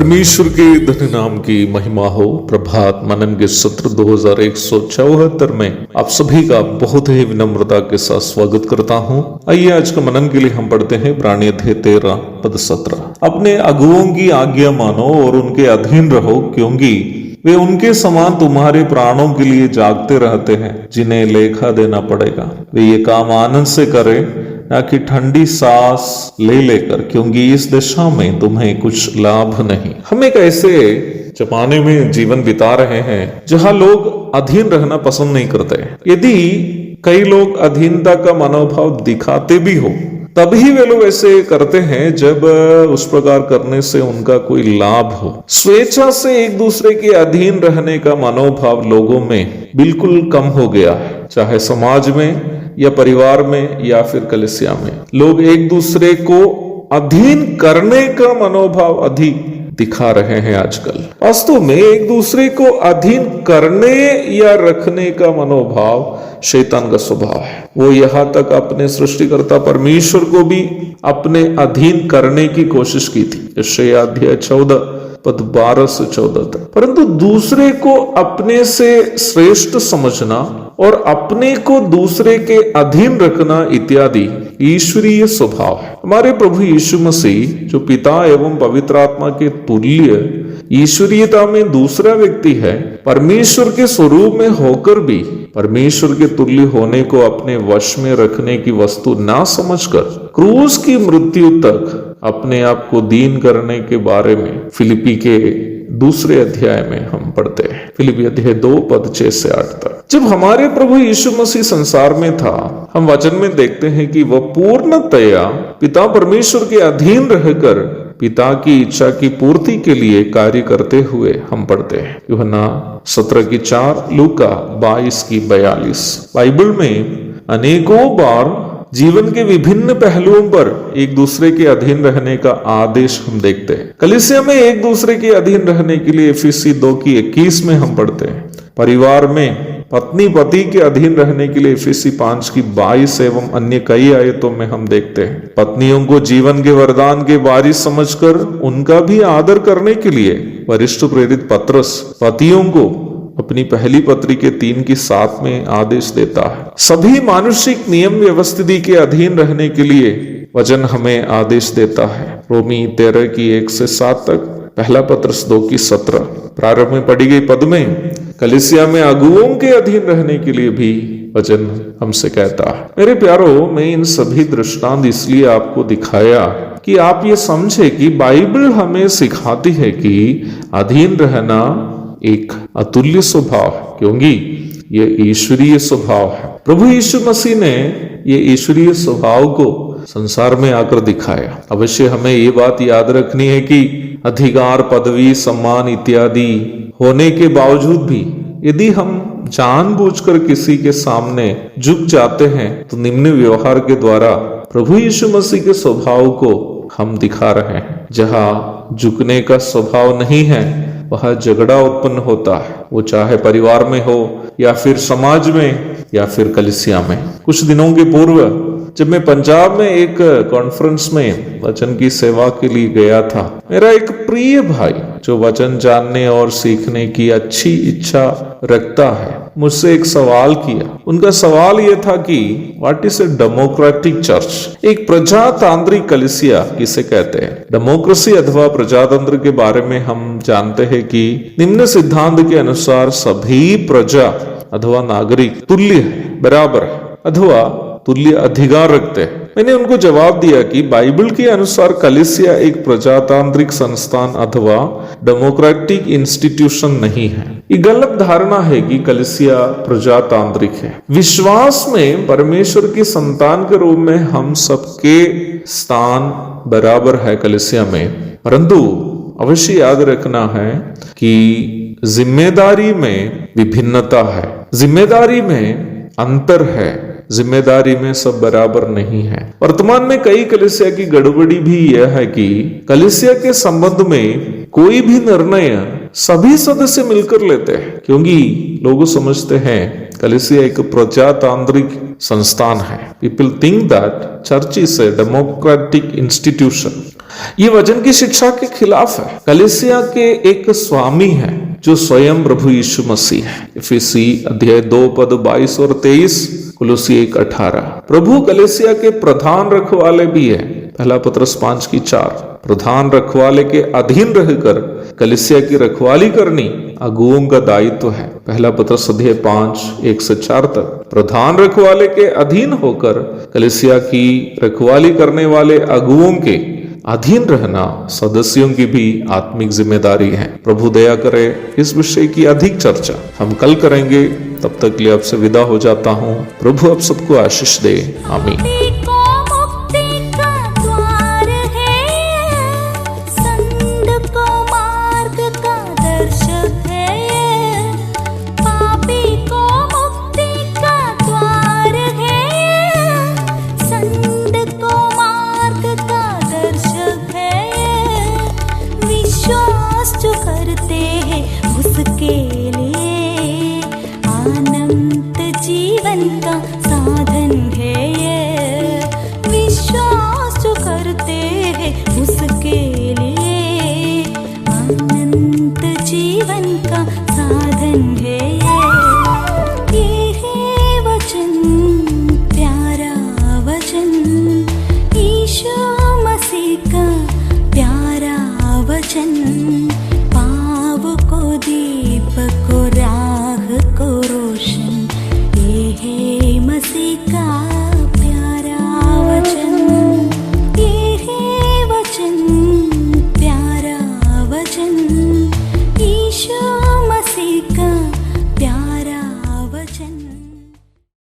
परमेश्वर के धन्य नाम की महिमा हो। प्रभात मनन के सत्र 2174 में आप सभी का बहुत ही विनम्रता के साथ स्वागत करता हूं। आइए आज का मनन के लिए हम पढ़ते हैं प्राणी अध्याय 13 पद 17। अपने अगुओं की आज्ञा मानो और उनके अधीन रहो, क्योंकि वे उनके समान तुम्हारे प्राणों के लिए जागते रहते हैं, जिन्हें लेखा देना पड़ेगा। वे ये काम आनंद से करें, न कि ठंडी सांस ले लेकर, क्योंकि इस दशा में तुम्हें कुछ लाभ नहीं। हम एक ऐसे जमाने में जीवन बिता रहे हैं जहां लोग अधीन रहना पसंद नहीं करते। यदि कई लोग अधीनता का मनोभाव दिखाते भी हो, तभी वे लोग ऐसे करते हैं जब उस प्रकार करने से उनका कोई लाभ हो। स्वेच्छा से एक दूसरे के अधीन रहने का मनोभाव लोगों में बिल्कुल कम हो गया है। चाहे समाज में या परिवार में या फिर कलीसिया में, लोग एक दूसरे को अधीन करने का मनोभाव अधिक दिखा रहे हैं आजकल। वास्तव में एक दूसरे को अधीन करने या रखने का मनोभाव शैतान का स्वभाव है। वो यहाँ तक अपने सृष्टिकर्ता परमेश्वर को भी अपने अधीन करने की कोशिश की थी। यशायाह अध्याय 14 पद 12 से 14 तक। परंतु दूसरे को अपने से श्रेष्ठ समझना और अपने को दूसरे के अधीन रखना इत्यादि ईश्वरीय स्वभाव है। हमारे प्रभु यीशु मसीह जो पिता एवं पवित्र आत्मा के तुल्य ईश्वरीयता में दूसरा व्यक्ति है, परमेश्वर के स्वरूप में होकर भी परमेश्वर के तुल्य होने को अपने वश में रखने की वस्तु ना समझकर क्रूस की मृत्यु तक अपने आप को दीन करने के बारे में फिलिपी के दूसरे अध्याय में हम पढ़ते हैं। फिलिपी अध्याय 2 पद 6 से 8 तक। जब हमारे प्रभु यीशु मसीह संसार में था, हम वचन में देखते हैं कि वह पूर्णतया पिता परमेश्वर के अधीन रहकर पिता की इच्छा की पूर्ति के लिए कार्य करते हुए हम पढ़ते हैं। यूहन्ना 17 की 4, लूका 22 की 42। बाइबल में अनेकों बार जीवन के विभिन्न पहलुओं पर एक दूसरे के अधीन रहने का आदेश हम देखते हैं। कलीसिया में एक दूसरे के अधीन रहने के लिए एफिसी 2 की 21 में हम पढ़ते हैं। परिवार में पत्नी पति के अधीन रहने के लिए एफिसी 5 की 22 एवं अन्य कई आयतों में हम देखते हैं। पत्नियों को जीवन के वरदान के वारिस समझकर उनका भी आदर करने के लिए वरिष्ठ प्रेरित पत्रस पतियों को अपनी पहली पत्री के 3 की 7 में आदेश देता है। सभी मानुषिक नियम व्यवस्थिति के अधीन रहने के लिए वचन हमें आदेश देता है। रोमी 13 की 1 से 7 तक, पहला पत्रस 2 की 17। प्रारंभ में पढ़ी गई पद में कलीसिया में अगुओं के अधीन रहने के लिए भी वचन हमसे कहता है। मेरे प्यारो, मैं इन सभी दृष्टांत इसलिए आपको दिखाया कि आप ये समझे कि बाइबल हमें सिखाती है कि अधीन रहना एक अतुल्य स्वभाव है, क्योंकि ये ईश्वरीय स्वभाव है। प्रभु यीशु मसीह ने ये ईश्वरीय स्वभाव को संसार में आकर दिखाया। अवश्य हमें ये बात याद रखनी है कि अधिकार, पदवी, सम्मान इत्यादि होने के बावजूद भी यदि हम जानबूझकर किसी के सामने झुक जाते हैं, तो निम्न व्यवहार के द्वारा प्रभु यीशु मसीह के स्वभाव को हम दिखा रहे हैं। जहां झुकने का स्वभाव नहीं है, वह झगड़ा उत्पन्न होता है, वो चाहे परिवार में हो या फिर समाज में या फिर कलीसिया में। कुछ दिनों के पूर्व जब मैं पंजाब में एक कॉन्फ्रेंस में वचन की सेवा के लिए गया था, मेरा एक प्रिय भाई जो वचन जानने और सीखने की अच्छी इच्छा रखता है, मुझसे एक सवाल किया। उनका सवाल यह था कि what is a democratic church? एक प्रजातांत्रिक कलीसिया किसे कहते हैं? डेमोक्रेसी अथवा प्रजातंत्र के बारे में हम जानते हैं कि निम्न सिद्धांत के अनुसार सभी प्रजा अथवा नागरिक तुल्य है, बराबर है अथवा तुल्य अधिकार रखते हैं। मैंने उनको जवाब दिया कि बाइबल के अनुसार कलीसिया एक प्रजातांत्रिक संस्थान अथवा डेमोक्रेटिक इंस्टीट्यूशन नहीं है। ये गलत धारणा है कि कलीसिया प्रजातांत्रिक है। विश्वास में परमेश्वर की संतान के रूप में हम सबके स्थान बराबर है कलीसिया में, परंतु अवश्य याद रखना है कि जिम्मेदारी में विभिन्नता है, जिम्मेदारी में अंतर है, जिम्मेदारी में सब बराबर नहीं है। वर्तमान में कई कलीसिया की गड़बड़ी भी यह है कि कलीसिया के संबंध में कोई भी निर्णय सभी सदस्य मिलकर लेते हैं, क्योंकि लोग समझते हैं कलीसिया एक प्रजातांत्रिक संस्थान है। People think that church is a democratic institution. ये वचन की शिक्षा के खिलाफ है। कलीसिया के एक स्वामी है जो स्वयं प्रभु यीशु मसीह है। इफिसी अध्याय 2 पद 22 और 23, कुलुसी 1:18। प्रभु कलीसिया के प्रधान रखवाले भी है। पहला पत्रस 5:4। प्रधान रखवाले के अधीन रहकर कलीसिया की रखवाली करनी अगुओं का दायित्व है। पहला पत्रस अध्याय 5:1-4 तक। प्रधान रखवाले के अधीन होकर कलीसिया की रखवाली करने वाले अगुओं के अधीन रहना सदस्यों की भी आत्मिक जिम्मेदारी है। प्रभु दया करे, इस विषय की अधिक चर्चा हम कल करेंगे। तब तक के लिए आपसे विदा हो जाता हूँ। प्रभु आप सबको आशीष दे। आमीन। जो करते हैं उसके लिए अनंत जीवन का साधन